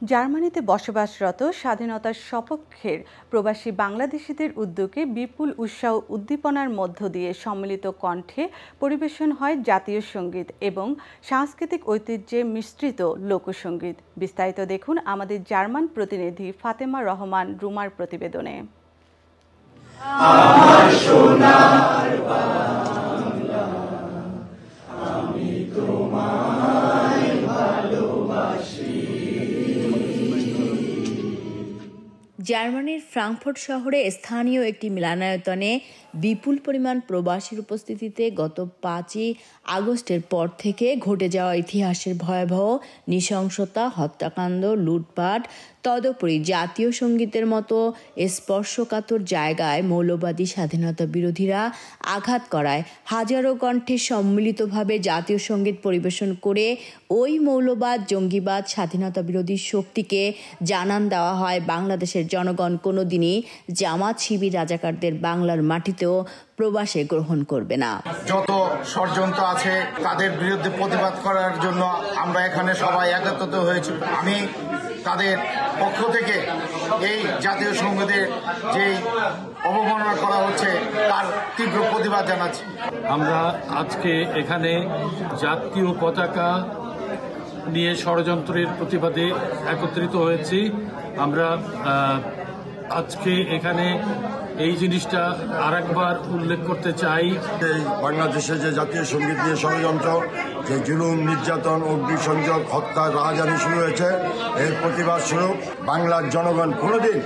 জার্মানিতে বসবাসরত স্বাধীনতার সপক্ষের প্রবাসী বাংলাদেশিদের উদ্যোগে বিপুল উৎসাহ উদ্দীপনার মধ্য দিয়ে সম্মিলিত কণ্ঠে পরিবেশন হয় জাতীয় সংগীত এবং সাংস্কৃতিক ঐতিহ্যে মিশ্রিত লোকসংগীত। বিস্তারিত দেখুন আমাদের জার্মান প্রতিনিধি ফাতেমা রহমান রুমার প্রতিবেদনে। জার্মানির ফ্রাঙ্কফুর্ট শহরে স্থানীয় একটি মিলনায়তনে বিপুল পরিমাণ প্রবাসীর উপস্থিতিতে গত 5ই আগস্টের পর থেকে ঘটে যাওয়া ইতিহাসের ভয়াবহ নৃশংসতা, হত্যাকাণ্ড, লুটপাট, তদুপরি জাতীয় সংগীতের মতো স্পর্শকাতর জায়গায় মৌলবাদী স্বাধীনতা বিরোধীরা আঘাত করায় হাজারো কণ্ঠে সম্মিলিতভাবে জাতীয় সংগীত পরিবেশন করে ওই মৌলবাদ, জঙ্গিবাদ, স্বাধীনতা বিরোধী শক্তিকে জানান দেওয়া হয় বাংলাদেশের জনগণ কোনোদিনই জামাত শিবির রাজাকারদের বাংলার মাটিতেও প্রবাসে গ্রহণ করবে না। যত ষড়যন্ত্র আছে তাদের বিরুদ্ধে প্রতিবাদ করার জন্য আমরা এখানে সবাই একত্রিত হয়েছি। আমি তাদের পক্ষ থেকে এই জাতীয় সংগীতের যে অবমাননা করা হচ্ছে তার তীব্র প্রতিবাদ জানাচ্ছি। আমরা আজকে এখানে জাতীয় পতাকা নিয়ে ষড়যন্ত্রের প্রতিবাদে একত্রিত হয়েছি। আমরা আজকে এখানে এই জিনিসটা আরেকবার উল্লেখ করতে চাই। এই বাংলাদেশে যে জাতীয় সংগীত নিয়ে ষড়যন্ত্র, যে জুলুম, নির্যাতন, অগ্নিসংযোগ, হত্যা, রাহাজানি শুরু হয়েছে, এর প্রতিবাদ স্বরূপ বাংলার জনগণ কোনোদিন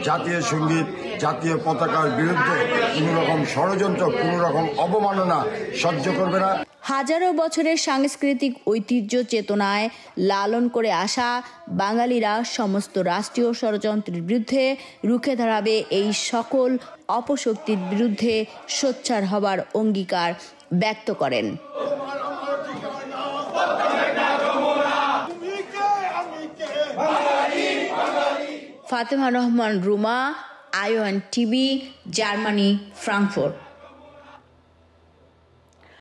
জাতীয় সংগীত, জাতীয় পতাকার বিরুদ্ধে কোনো রকম ষড়যন্ত্র, কোনো রকম অবমাননা সহ্য করবে না। হাজারো বছরের সাংস্কৃতিক ঐতিহ্য চেতনায় লালন করে আসা বাঙালিরা সমস্ত রাষ্ট্রীয় ষড়যন্ত্রের বিরুদ্ধে রুখে দাঁড়াবে, এই সকল অপশক্তির বিরুদ্ধে সোচ্চার হবার অঙ্গীকার ব্যক্ত করেন। Fatema Rahman Ruma, ION TV, Germany, Frankfurt.